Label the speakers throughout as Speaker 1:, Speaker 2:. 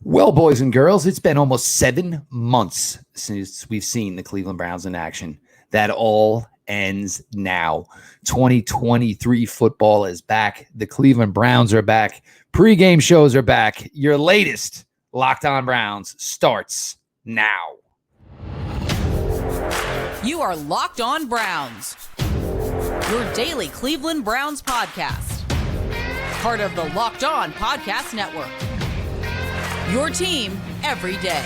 Speaker 1: Well, boys and girls, it's been almost 7 months since we've seen the Cleveland Browns in action. That all ends now. 2023 football is back. The Cleveland Browns are back. Pre-game shows are back. Your latest Locked On Browns starts now.
Speaker 2: You are Locked On Browns, your daily Cleveland Browns podcast. Part of the Locked On Podcast Network. Your team every day.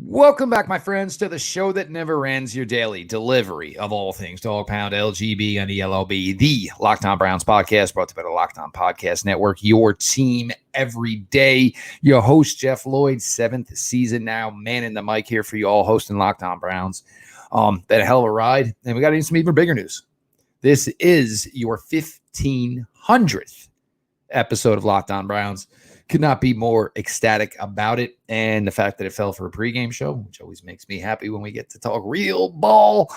Speaker 1: Welcome back, my friends, to the show that never ends, your daily delivery of all things Dog Pound, LGB, and ELOB, the Locked On Browns podcast, brought to you by the Locked On Podcast Network, your team every day. Your host, Jeff Lloyd, 7th season now, manning the mic here for you all, hosting Locked On Browns. Been a hell of a ride, and we got some even bigger news. This is your 1500th episode of Locked On Browns. Could not be more ecstatic about it, and the fact that it fell for a pregame show, which always makes me happy when we get to talk real ball.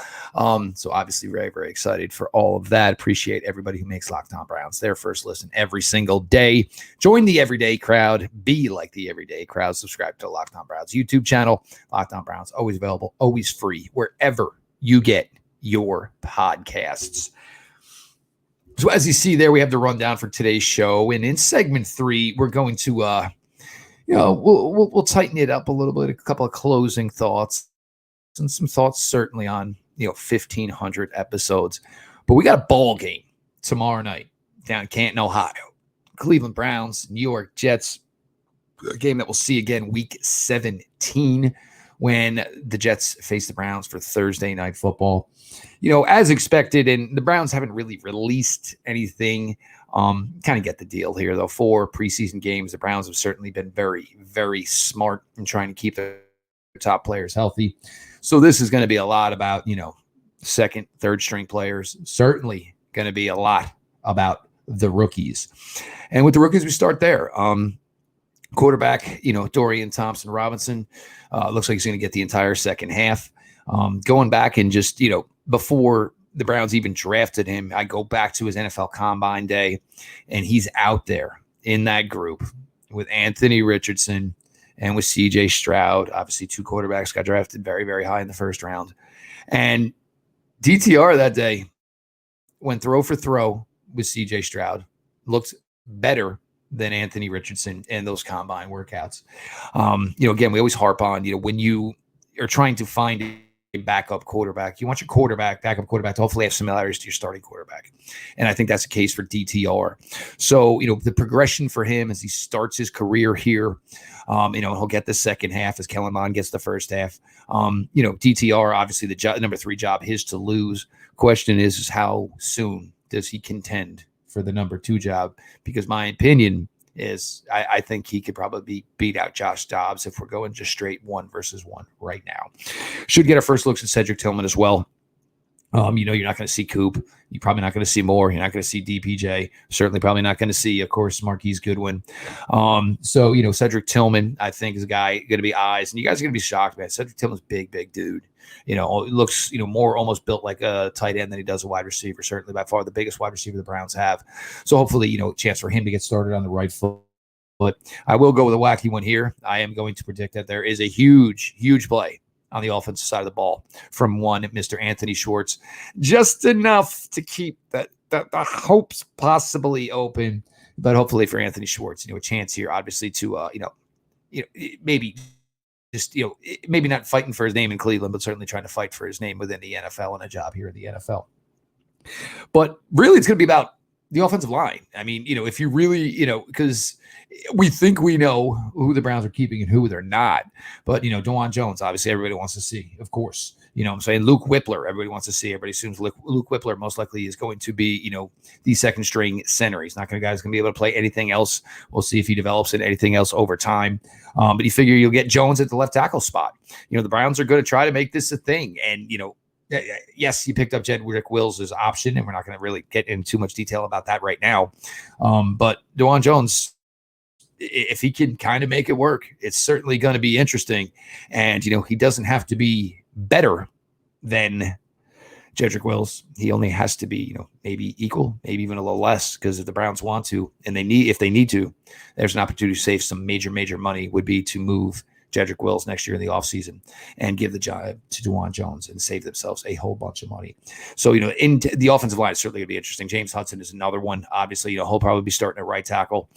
Speaker 1: So obviously very, very excited for all of that. Appreciate everybody who makes Locked On Browns their first listen every single day. Join the everyday crowd. Be like the everyday crowd. Subscribe to Locked On Browns YouTube channel. Locked On Browns, always available, always free, wherever you get your podcasts. So as you see there, we have the rundown for today's show. And in segment 3, we're going to, we'll tighten it up a little bit, a couple of closing thoughts and some thoughts certainly on, 1,500 episodes. But we got a ball game tomorrow night down in Canton, Ohio. Cleveland Browns, New York Jets, a game that we'll see again week 17 when the Jets face the Browns for Thursday night football. As expected, and the Browns haven't really released anything. Kind of get the deal here, though. 4 preseason games. The Browns have certainly been very, very smart in trying to keep their top players healthy. So this is going to be a lot about, second, third string players. Certainly going to be a lot about the rookies. And with the rookies, we start there. Quarterback, Dorain Thompson-Robinson, looks like he's going to get the entire second half. Going back and just, before the Browns even drafted him, I go back to his NFL Combine day, and he's out there in that group with Anthony Richardson and with C.J. Stroud. Obviously, 2 quarterbacks got drafted very, very high in the first round. And DTR that day went throw for throw with C.J. Stroud. Looked better than Anthony Richardson in those combine workouts. Again, we always harp on, when you are trying to find a backup quarterback, you want your backup quarterback to hopefully have similarities to your starting quarterback. And I think that's the case for DTR. So, the progression for him as he starts his career here, he'll get the second half as Kellen Mond gets the first half. DTR, obviously the number 3 job, his to lose. Question is how soon does he contend for the number 2 job? Because my opinion is I think he could probably beat out Josh Dobbs if we're going just straight 1 versus 1 right now. Should get our first looks at Cedric Tillman as well. You're not going to see Coop. You're probably not going to see Moore. You're not going to see DPJ. Certainly probably not going to see, of course, Marquise Goodwin. Cedric Tillman, I think, is a guy going to be eyes. And you guys are going to be shocked, man. Cedric Tillman's big dude. Looks, more almost built like a tight end than he does a wide receiver. Certainly by far the biggest wide receiver the Browns have. So hopefully, a chance for him to get started on the right foot. But I will go with a wacky one here. I am going to predict that there is a huge play on the offensive side of the ball from one Mr. Anthony Schwartz. Just enough to keep the hopes possibly open. But hopefully for Anthony Schwartz, a chance here, obviously, to, maybe just, maybe not fighting for his name in Cleveland, but certainly trying to fight for his name within the NFL and a job here in the NFL. But really, it's going to be about the offensive line. I mean, if you really, because we think we know who the Browns are keeping and who they're not. But, Dawand Jones, obviously, everybody wants to see, of course. I'm saying Luke Wypler, everybody wants to see. Everybody assumes Luke Wypler most likely is going to be, the second string center. He's not going to be able to play anything else. We'll see if he develops in anything else over time. But you figure you'll get Jones at the left tackle spot. The Browns are going to try to make this a thing. And, yes, you picked up Jedrick Wills' option, and we're not going to really get into too much detail about that right now. But Dawand Jones, if he can kind of make it work, it's certainly going to be interesting. And, he doesn't have to be better than Cedric Wills. He only has to be, maybe equal, maybe even a little less, because if the Browns want to, and if they need to, there's an opportunity to save some major money would be to move Cedric Wills next year in the offseason and give the job to Dawand Jones and save themselves a whole bunch of money. So, in the offensive line is certainly going to be interesting. James Hudson is another one. Obviously, he'll probably be starting at right tackle.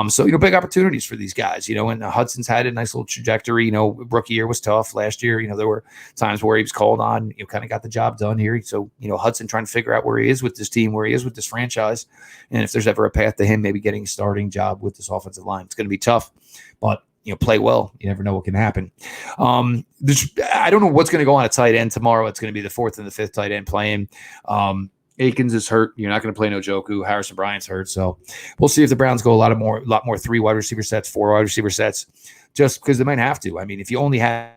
Speaker 1: So, big opportunities for these guys, and Hudson's had a nice little trajectory. Rookie year was tough last year. There were times where he was called on, kind of got the job done here. So, Hudson trying to figure out where he is with this team, where he is with this franchise. And if there's ever a path to him maybe getting a starting job with this offensive line, it's going to be tough, but play well. You never know what can happen. I don't know what's going to go on at tight end tomorrow. It's going to be the 4th and the 5th tight end playing. Akins is hurt. You're not going to play Njoku. Harrison Bryant's hurt. So we'll see if the Browns go a lot more 3 wide receiver sets, 4 wide receiver sets, just because they might have to. I mean, if you only have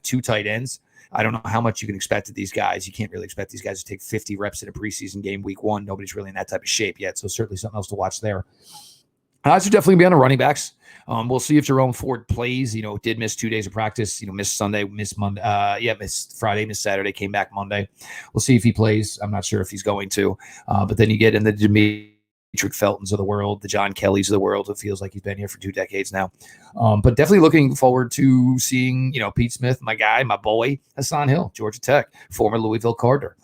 Speaker 1: 2 tight ends, I don't know how much you can expect of these guys. You can't really expect these guys to take 50 reps in a preseason game week 1. Nobody's really in that type of shape yet. So certainly something else to watch there. Eyes should definitely be on the running backs. We'll see if Jerome Ford plays. Did miss 2 days of practice. Missed Sunday, missed Monday. Missed Friday, missed Saturday. Came back Monday. We'll see if he plays. I'm not sure if he's going to. But then you get in the Demetric Feltons of the world, the John Kellys of the world. It feels like he's been here for 2 decades now. But definitely looking forward to seeing, Pete Smith, my guy, my boy, Hassan Hill, Georgia Tech, former Louisville Cardinal.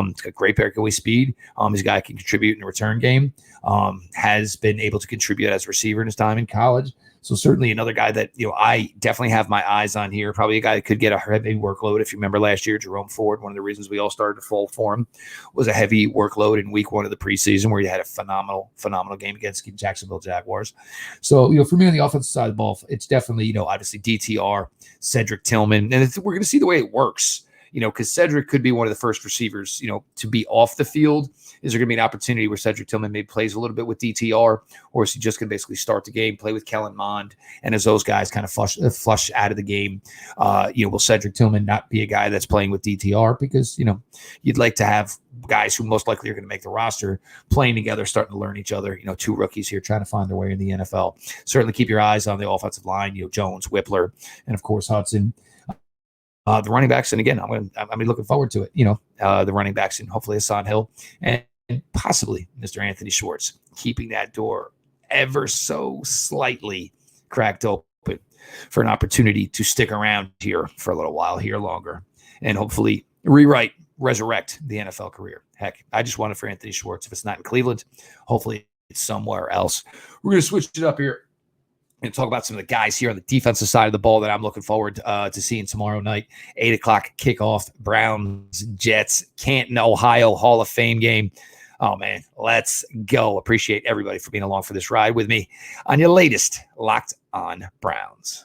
Speaker 1: He's got great breakaway speed. He's a guy who can contribute in a return game. Has been able to contribute as a receiver in his time in college. So certainly another guy that, I definitely have my eyes on here. Probably a guy that could get a heavy workload. If you remember last year, Jerome Ford, one of the reasons we all started to fall for him was a heavy workload in week 1 of the preseason where he had a phenomenal game against Jacksonville Jaguars. So, for me on the offensive side of the ball, it's definitely, obviously DTR, Cedric Tillman. And we're going to see the way it works. Because Cedric could be one of the first receivers, to be off the field. Is there going to be an opportunity where Cedric Tillman maybe plays a little bit with DTR, or is he just going to basically start the game, play with Kellen Mond, and as those guys kind of flush out of the game, will Cedric Tillman not be a guy that's playing with DTR? Because, you'd like to have guys who most likely are going to make the roster playing together, starting to learn each other, 2 rookies here trying to find their way in the NFL. Certainly keep your eyes on the offensive line, Jones, Wypler, and of course Hudson. The running backs, and again, I'm looking forward to it. The running backs, and hopefully Hassan Hill and possibly Mr. Anthony Schwartz, keeping that door ever so slightly cracked open for an opportunity to stick around here for a little while here longer, and hopefully resurrect the NFL career. Heck, I just want it for Anthony Schwartz. If it's not in Cleveland, hopefully it's somewhere else. We're going to switch it up here and talk about some of the guys here on the defensive side of the ball that I'm looking forward to seeing tomorrow night. 8 o'clock kickoff, Browns, Jets, Canton, Ohio, Hall of Fame game. Oh, man, let's go. Appreciate everybody for being along for this ride with me on your latest Locked On Browns.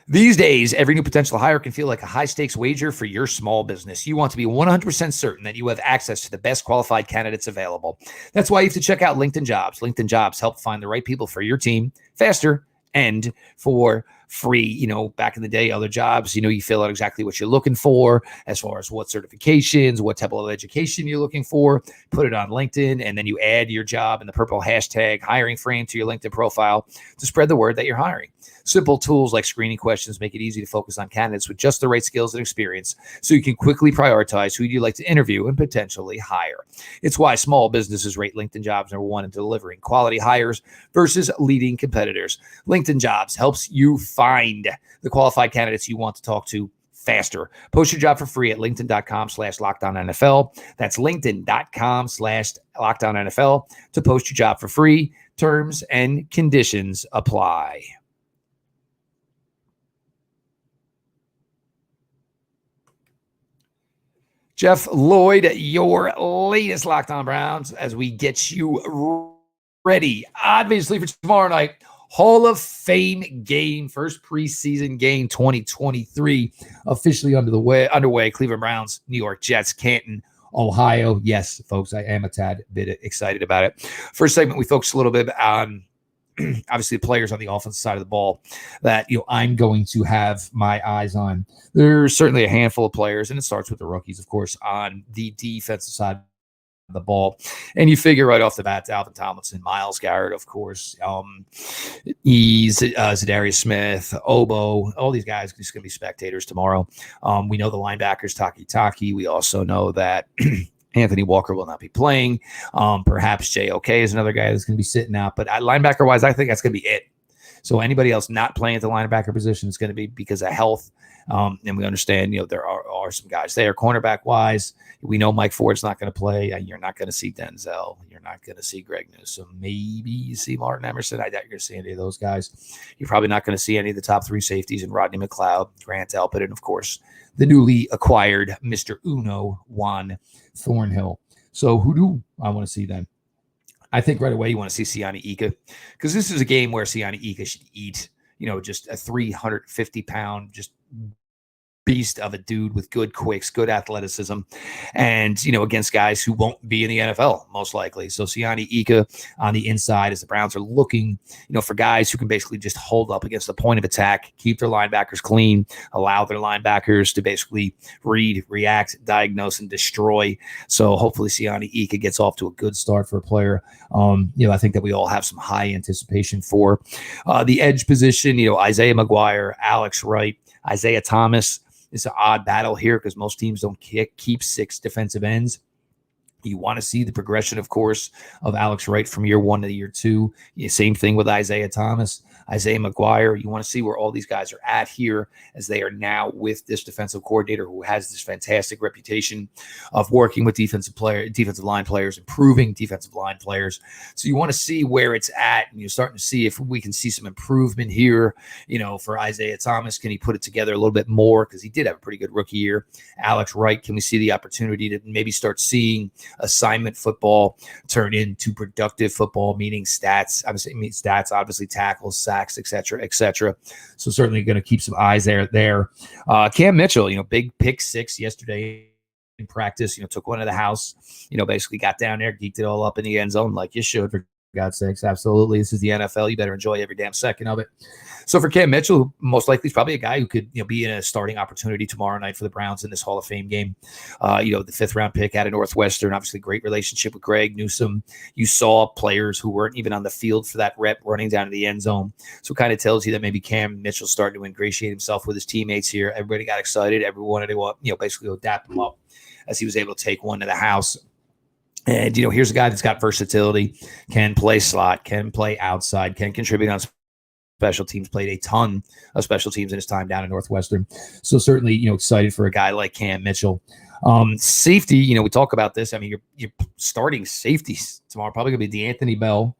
Speaker 1: These days, every new potential hire can feel like a high-stakes wager for your small business. You want to be 100% certain that you have access to the best qualified candidates available. That's why you have to check out LinkedIn Jobs. LinkedIn Jobs help find the right people for your team faster and for free. Back in the day, other jobs, you fill out exactly what you're looking for as far as what certifications, what type of education you're looking for, put it on LinkedIn, and then you add your job and the purple hashtag hiring frame to your LinkedIn profile to spread the word that you're hiring. Simple tools like screening questions make it easy to focus on candidates with just the right skills and experience so you can quickly prioritize who you'd like to interview and potentially hire. It's why small businesses rate LinkedIn Jobs #1 in delivering quality hires versus leading competitors. LinkedIn Jobs helps you find the qualified candidates you want to talk to faster. Post your job for free at linkedin.com/LockedOnNFL. That's linkedin.com/LockedOnNFL to post your job for free. Terms and conditions apply. Jeff Lloyd, your latest Locked On Browns as we get you ready, obviously, for tomorrow night. Hall of Fame game, first preseason game 2023, officially underway. Cleveland Browns, New York Jets, Canton, Ohio. Yes, folks, I am a tad bit excited about it. First segment, we focused a little bit on obviously the players on the offensive side of the ball that I'm going to have my eyes on. There's certainly a handful of players, and it starts with the rookies, of course, on the defensive side the ball. And you figure right off the bat, Alvin Tomlinson, Myles Garrett, of course, Zadarius Smith, Obo, all these guys are just going to be spectators tomorrow. We know the linebackers, Taki. We also know that Anthony Walker will not be playing. Perhaps JOK is another guy that's going to be sitting out. But linebacker-wise, I think that's going to be it. So anybody else not playing at the linebacker position is going to be because of health. And we understand, there are some guys there. Cornerback-wise, we know Mike Ford's not going to play. You're not going to see Denzel. You're not going to see Greg Newsome. Maybe you see Martin Emerson. I doubt you're going to see any of those guys. You're probably not going to see any of the top three safeties in Rodney McLeod, Grant Delpit, and, of course, the newly acquired Mr. Uno, Juan Thornhill. So who do I want to see then? I think right away you want to see Siani Ika, because this is a game where Siani Ika should eat, just a 350-pound, just beast of a dude with good quicks, good athleticism, and, against guys who won't be in the NFL, most likely. So Siani Ika on the inside, as the Browns are looking, for guys who can basically just hold up against the point of attack, keep their linebackers clean, allow their linebackers to basically read, react, diagnose, and destroy. So hopefully Siani Ika gets off to a good start for a player. I think that we all have some high anticipation for the edge position. Isaiah McGuire, Alex Wright, Isaiah Thomas. It's an odd battle here because most teams don't keep 6 defensive ends. You want to see the progression, of course, of Alex Wright from year 1 to year 2. Same thing with Isaiah Thomas, Isaiah McGuire. You want to see where all these guys are at here as they are now with this defensive coordinator who has this fantastic reputation of working with defensive line players, improving defensive line players. So you want to see where it's at, and you're starting to see if we can see some improvement here. For Isaiah Thomas, can he put it together a little bit more? Because he did have a pretty good rookie year. Alex Wright, can we see the opportunity to maybe start seeing assignment football turn into productive football, meaning stats, obviously tackles, sacks, etc. So certainly going to keep some eyes there. Cam Mitchell, big pick 6 yesterday in practice, took one to the house, basically got down there, geeked it all up in the end zone like you should, for God's sakes. Absolutely. This is the NFL. You better enjoy every damn second of it. So for Cam Mitchell, most likely is probably a guy who could, be in a starting opportunity tomorrow night for the Browns in this Hall of Fame game. The 5th round pick out of Northwestern, obviously great relationship with Greg Newsome. You saw players who weren't even on the field for that rep running down to the end zone. So it kind of tells you that maybe Cam Mitchell started to ingratiate himself with his teammates here. Everybody got excited. Everyone wanted to, basically go dap him up as he was able to take one to the house. And, here's a guy that's got versatility, can play slot, can play outside, can contribute on special teams, played a ton of special teams in his time down in Northwestern. So certainly, excited for a guy like Cam Mitchell. Safety, we talk about this. I mean, you're starting safeties tomorrow, probably going to be DeAnthony Bell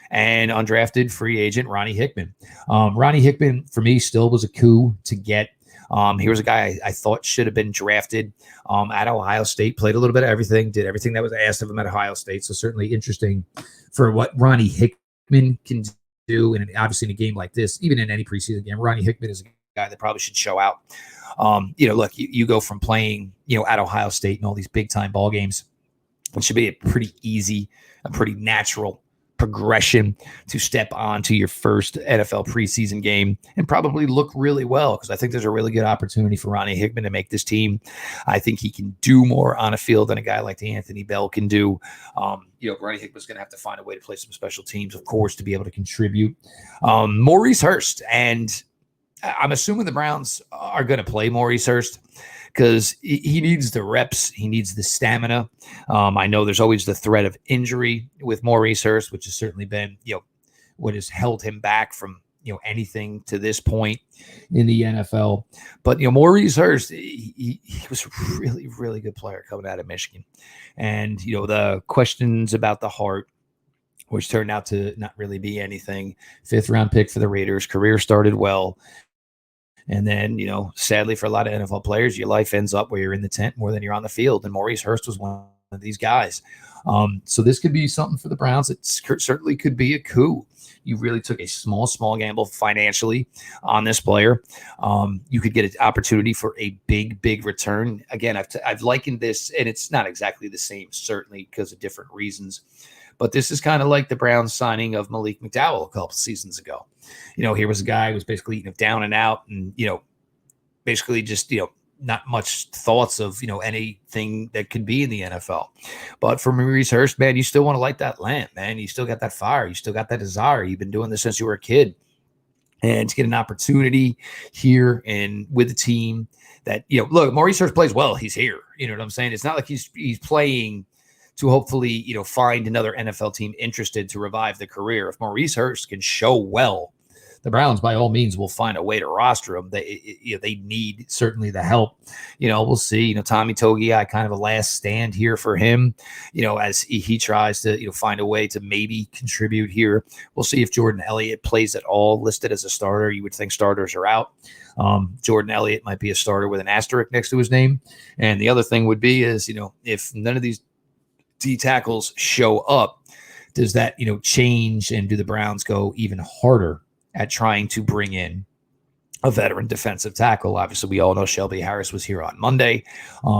Speaker 1: and undrafted free agent Ronnie Hickman. Ronnie Hickman, for me, still was a coup to get. He was a guy I thought should have been drafted at Ohio State, played a little bit of everything, did everything that was asked of him at Ohio State. So certainly interesting for what Ronnie Hickman can do. And obviously in a game like this, even in any preseason game, Ronnie Hickman is a guy that probably should show out. Look, you go from playing, at Ohio State and all these big time ball games. It should be a pretty easy, a pretty natural progression to step onto your first NFL preseason game and probably look really well, because I think there's a really good opportunity for Ronnie Hickman to make this team. I think he can do more on a field than a guy like Anthony Bell can do. Ronnie Hickman's going to have to find a way to play some special teams, of course, to be able to contribute. Maurice Hurst, and I'm assuming the Browns are going to play Maurice Hurst because he needs the reps. He needs the stamina. I know there's always the threat of injury with Maurice Hurst, which has certainly been, what has held him back from, anything to this point in the NFL. But, Maurice Hurst, he was a really, really good player coming out of Michigan. And, the questions about the heart, which turned out to not really be anything. 5th round pick for the Raiders. Career started well. And then, sadly for a lot of NFL players, your life ends up where you're in the tent more than you're on the field. And Maurice Hurst was one of these guys. So this could be something for the Browns. It certainly could be a coup. You really took a small gamble financially on this player. You could get an opportunity for a big return. Again, I've likened this, and it's not exactly the same, certainly because of different reasons. But this is kind of like the Browns signing of Malik McDowell a couple seasons ago. Here was a guy who was basically down and out and, basically just, not much thoughts of, anything that could be in the NFL. But for Maurice Hurst, man, you still want to light that lamp, man. You still got that fire. You still got that desire. You've been doing this since you were a kid. And to get an opportunity here and with the team that, look, Maurice Hurst plays well. He's here. You know what I'm saying? It's not like he's playing to hopefully, find another NFL team interested to revive the career. If Maurice Hurst can show well, the Browns, by all means, will find a way to roster him. They need certainly the help. We'll see. Tommy Togiai, kind of a last stand here for him, as he tries to, find a way to maybe contribute here. We'll see if Jordan Elliott plays at all, listed as a starter. You would think starters are out. Jordan Elliott might be a starter with an asterisk next to his name. And the other thing would be is, if none of these D tackles show up, does that, change, and do the Browns go even harder at trying to bring in a veteran defensive tackle? Obviously, we all know Shelby Harris was here on Monday.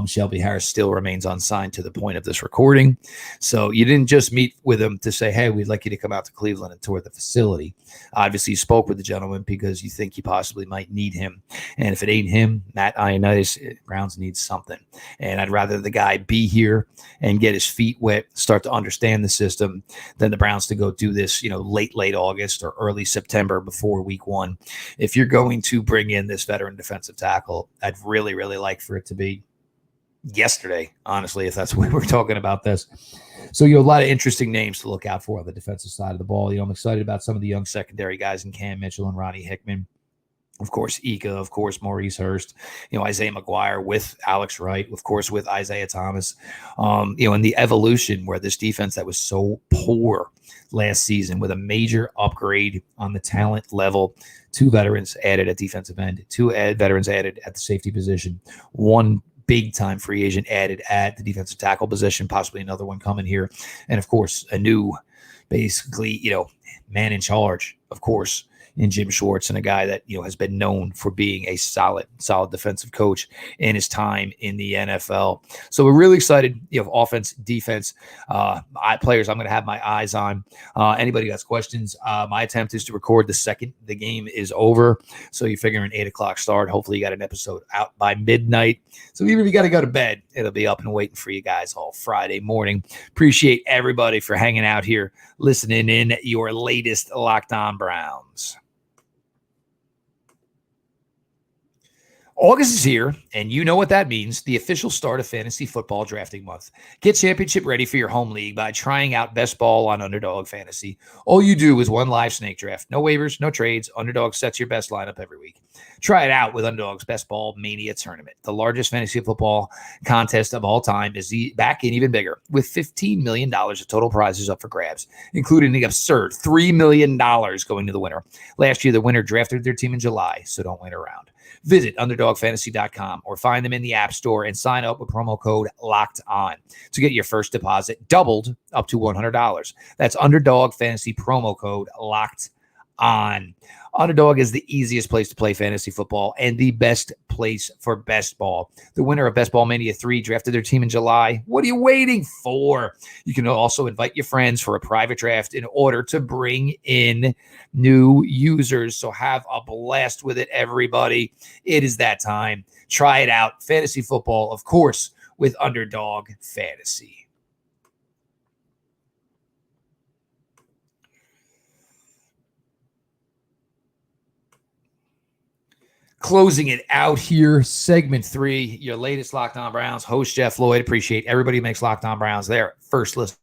Speaker 1: Shelby Harris still remains unsigned to the point of this recording. So you didn't just meet with him to say, hey, we'd like you to come out to Cleveland and tour the facility. Obviously, you spoke with the gentleman because you think you possibly might need him. And if it ain't him, Matt Ioannidis, Browns needs something. And I'd rather the guy be here and get his feet wet, start to understand the system, than the Browns to go do this, late August or early September before week 1. If you're going to bring in this veteran defensive tackle, I'd really, really like for it to be yesterday, honestly, if that's when we're talking about this. So, a lot of interesting names to look out for on the defensive side of the ball. I'm excited about some of the young secondary guys in Cam Mitchell and Ronnie Hickman. Of course, Ika, of course, Maurice Hurst, Isaiah McGuire with Alex Wright, of course, with Isaiah Thomas, and the evolution where this defense that was so poor last season with a major upgrade on the talent level, 2 veterans added at defensive end, 2 veterans added at the safety position, 1 big-time free agent added at the defensive tackle position, possibly another one coming here, and, of course, a new, basically, man in charge, of course, in Jim Schwartz, and a guy that has been known for being a solid defensive coach in his time in the NFL. So we're really excited. Offense, defense, players I'm going to have my eyes on. Anybody got questions? My attempt is to record the second the game is over. So you figure an 8:00 start. Hopefully you got an episode out by midnight. So even if you got to go to bed, it'll be up and waiting for you guys all Friday morning. Appreciate everybody for hanging out here, listening in your latest Locked On Browns. August is here, and you know what that means, the official start of fantasy football drafting month. Get championship ready for your home league by trying out Best Ball on Underdog Fantasy. All you do is one live snake draft. No waivers, no trades. Underdog sets your best lineup every week. Try it out with Underdog's Best Ball Mania Tournament. The largest fantasy football contest of all time is back and even bigger, with $15 million of total prizes up for grabs, including the absurd $3 million going to the winner. Last year, the winner drafted their team in July, so don't wait around. Visit UnderdogFantasy.com or find them in the App Store and sign up with promo code LOCKEDON to get your first deposit doubled up to $100. That's Underdog Fantasy promo code LOCKEDON. Underdog is the easiest place to play fantasy football and the best place for best ball. The winner of Best Ball Mania 3 drafted their team in July. What are you waiting for? You can also invite your friends for a private draft in order to bring in new users. So have a blast with it, everybody. It is that time. Try it out. Fantasy football, of course, with Underdog Fantasy. Closing it out here, segment 3, your latest Locked On Browns. Host Jeff Lloyd. Appreciate everybody who makes Locked On Browns their first listen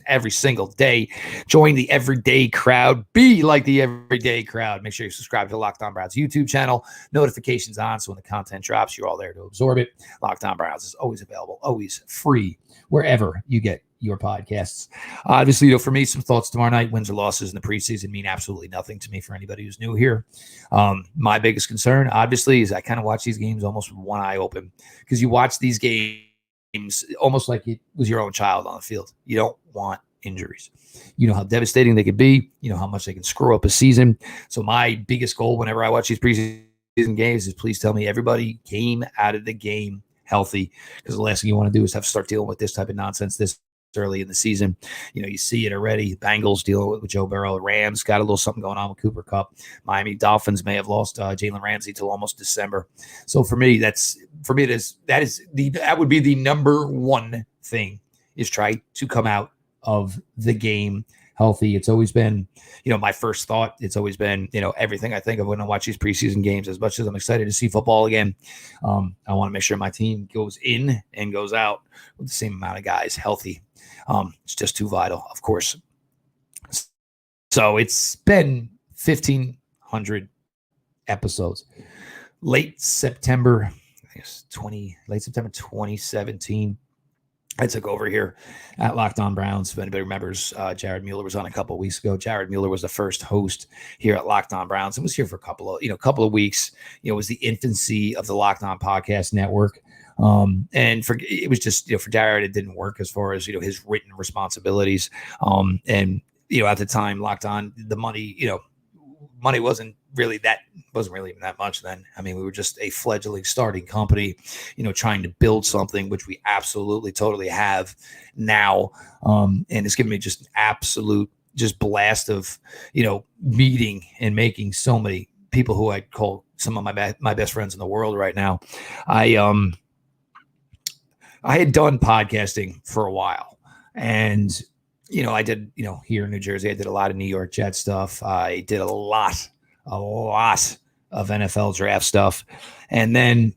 Speaker 1: every single day. Join the everyday crowd. Be like the everyday crowd. Make sure you subscribe to the Locked On Browns YouTube channel. Notifications on, so when the content drops, you're all there to absorb it. Locked On Browns is always available, always free, wherever you get your podcasts. Obviously, for me, some thoughts tomorrow night. Wins or losses in the preseason mean absolutely nothing to me for anybody who's new here. My biggest concern, obviously, is I kind of watch these games almost with one eye open, because you watch these games almost like it was your own child on the field. You don't want injuries. You know how devastating they could be. You know how much they can screw up a season. So my biggest goal whenever I watch these preseason games is please tell me everybody came out of the game healthy, because the last thing you want to do is have to start dealing with this type of nonsense this early in the season. You see it already. Bengals dealing with Joe Burrow. Rams got a little something going on with Cooper Kupp. Miami Dolphins may have lost Jalen Ramsey till almost December. So for me, that would be the number one thing, is try to come out of the game healthy. It's always been, my first thought. It's always been, everything I think of when I watch these preseason games. As much as I'm excited to see football again, I want to make sure my team goes in and goes out with the same amount of guys healthy. It's just too vital, of course. So it's been 1,500 episodes. Late September 2017. I took over here at Locked On Browns. If anybody remembers, Jared Mueller was on a couple of weeks ago. Jared Mueller was the first host here at Locked On Browns and was here for a couple of weeks. It was the infancy of the Locked On Podcast Network. It was just, for Jared, it didn't work as far as, his written responsibilities. At the time, Locked On, the money wasn't really even that much then. I mean, we were just a fledgling starting company, trying to build something, which we absolutely totally have now. And it's given me just an absolute blast of, meeting and making so many people who I'd call some of my best friends in the world right now. I had done podcasting for a while, and I did, here in New Jersey, I did a lot of New York Jets stuff. I did a lot of NFL draft stuff. And then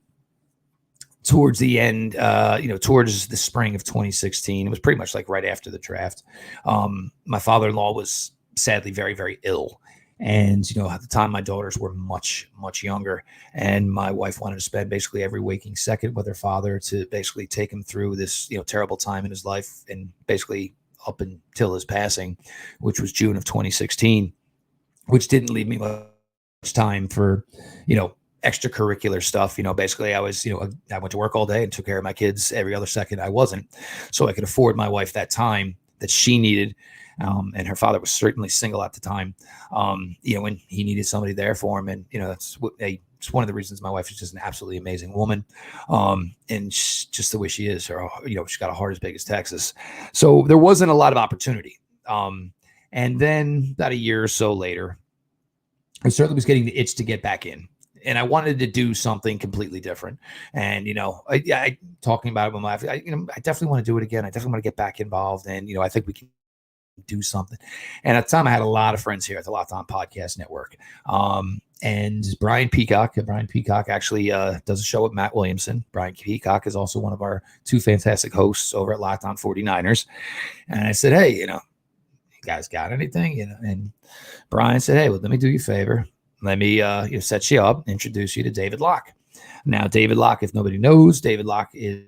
Speaker 1: towards the end, towards the spring of 2016, it was pretty much like right after the draft. My father-in-law was sadly very, very ill. And, at the time, my daughters were much, much younger. And my wife wanted to spend basically every waking second with her father to basically take him through this, terrible time in his life, and basically up until his passing, which was June of 2016, which didn't leave me much time for, extracurricular stuff. Basically I was, I went to work all day and took care of my kids every other second I wasn't. So I could afford my wife that time that she needed. And her father was certainly single at the time, when he needed somebody there for him. And, it's one of the reasons my wife is just an absolutely amazing woman. And just the way she is, she's got a heart as big as Texas. So there wasn't a lot of opportunity. And then about a year or so later, I certainly was getting the itch to get back in. And I wanted to do something completely different. And, I talking about it with my wife, I definitely want to do it again. I definitely want to get back involved. And, I think we can do something. And at the time I had a lot of friends here at the Locked On Podcast Network. And Brian Peacock actually does a show with Matt Williamson. Brian Peacock is also one of our two fantastic hosts over at Locked On 49ers. And I said, hey, you guys got anything? And Brian said, hey, well, let me do you a favor. Let me set you up, introduce you to David Locke. Now, David Locke, if nobody knows, David Locke is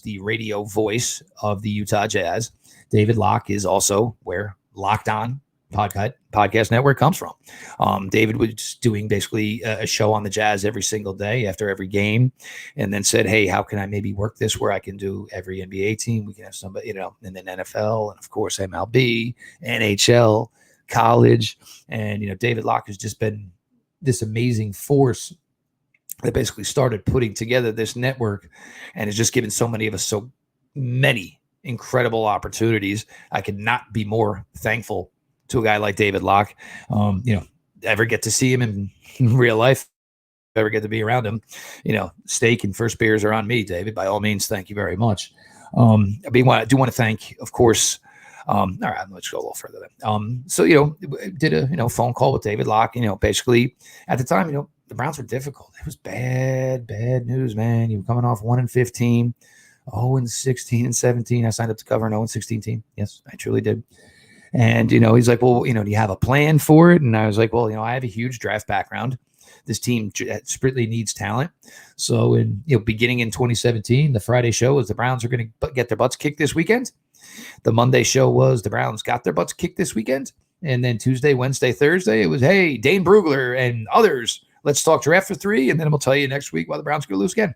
Speaker 1: the radio voice of the Utah Jazz. David Locke is also where Locked On Podcast Network comes from. David was doing basically a show on the Jazz every single day after every game, and then said, hey, how can I maybe work this where I can do every NBA team? We can have somebody, and then NFL, and of course MLB, NHL, college. And, David Locke has just been this amazing force that basically started putting together this network, and has just given so many of us so many incredible opportunities. I could not be more thankful to a guy like David Locke. Ever get to see him in real life, ever get to be around him, steak and first beers are on me, David. By all means, thank you very much. I do want to thank, of course. All right, let's go a little further then. So, did a phone call with David Locke. Basically at the time, the Browns were difficult. It was bad news, man. You were coming off 1-15, 0-16-17. I signed up to cover an 0-16 team. Yes, I truly did. And, he's like, well, do you have a plan for it? And I was like, well, I have a huge draft background. This team desperately needs talent. So beginning in 2017, the Friday show was the Browns are going to get their butts kicked this weekend. The Monday show was the Browns got their butts kicked this weekend. And then Tuesday, Wednesday, Thursday, it was, hey, Dane Brugler and others, let's talk draft for 3. And then we'll tell you next week why the Browns are going to lose again.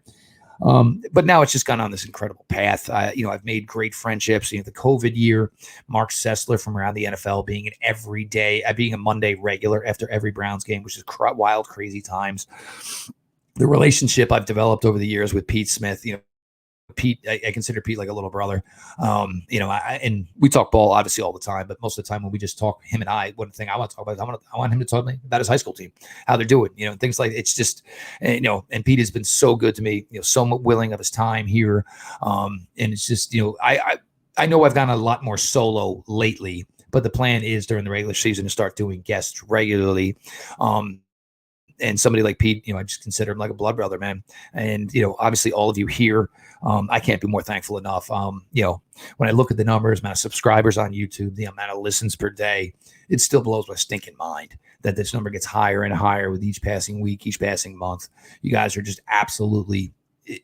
Speaker 1: But now it's just gone on this incredible path. I've made great friendships. The COVID year, Mark Sessler from around the NFL being being a Monday regular after every Browns game, which is wild, crazy times. The relationship I've developed over the years with Pete Smith, Pete, I consider Pete like a little brother. And we talk ball obviously all the time, but most of the time when we just talk, him and I, one thing I want to talk about is I want him to talk to me about his high school team, how they're doing, things like it's just, and Pete has been so good to me, so willing of his time here. And it's just, I know I've gotten a lot more solo lately, but the plan is during the regular season to start doing guests regularly. And somebody like Pete, I just consider him like a blood brother, man. And, obviously all of you here, I can't be more thankful enough. When I look at the numbers, amount of subscribers on YouTube, the amount of listens per day, it still blows my stinking mind that this number gets higher and higher with each passing week, each passing month. You guys are just absolutely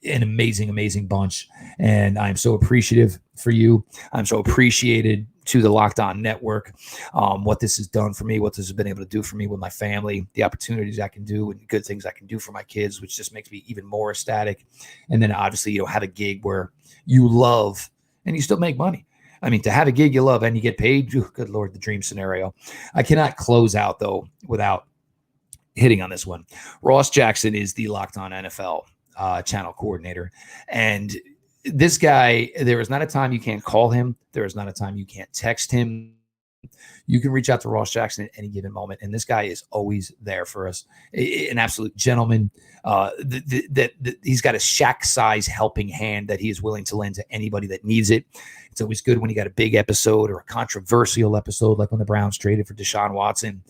Speaker 1: an amazing, amazing bunch. And I'm so appreciative for you. I'm so appreciated to the Locked On Network, what this has done for me, what this has been able to do for me with my family, the opportunities I can do and good things I can do for my kids, which just makes me even more ecstatic. And then obviously, have a gig where you love and you still make money. I mean, to have a gig you love and you get paid, good Lord, the dream scenario. I cannot close out, though, without hitting on this one. Ross Jackson is the Locked On NFL channel coordinator. And this guy, there is not a time you can't call him. There is not a time you can't text him. You can reach out to Ross Jackson at any given moment. And this guy is always there for us. An absolute gentleman. He's got a Shaq size helping hand that he is willing to lend to anybody that needs it. It's always good when you got a big episode or a controversial episode, like when the Browns traded for Deshaun Watson.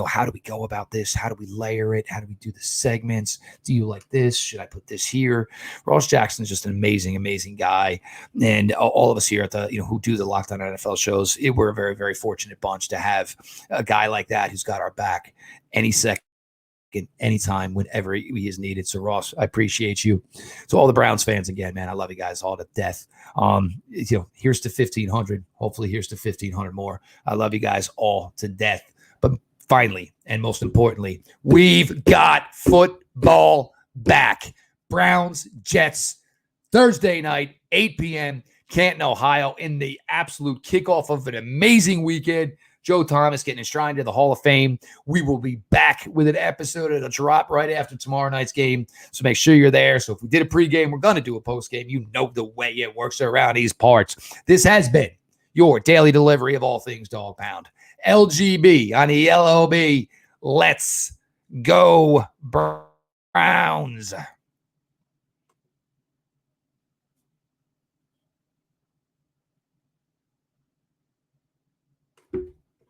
Speaker 1: How do we go about this? How do we layer it? How do we do the segments? Do you like this? Should I put this here? Ross Jackson is just an amazing, amazing guy. And all of us here at the, who do the Locked On NFL shows, we're a very, very fortunate bunch to have a guy like that who's got our back any second, anytime, whenever he is needed. So Ross, I appreciate you. To all the Browns fans, again, man, I love you guys all to death. Here's to 1,500. Hopefully here's to 1,500 more. I love you guys all to death. But finally, and most importantly, we've got football back. Browns, Jets, Thursday night, 8 p.m., Canton, Ohio, in the absolute kickoff of an amazing weekend. Joe Thomas getting enshrined to the Hall of Fame. We will be back with an episode. It'll drop right after tomorrow night's game. So make sure you're there. So if we did a pregame, we're going to do a postgame. You know the way it works around these parts. This has been your daily delivery of all things Dog Pound. LGB on the LOB. Let's go Browns.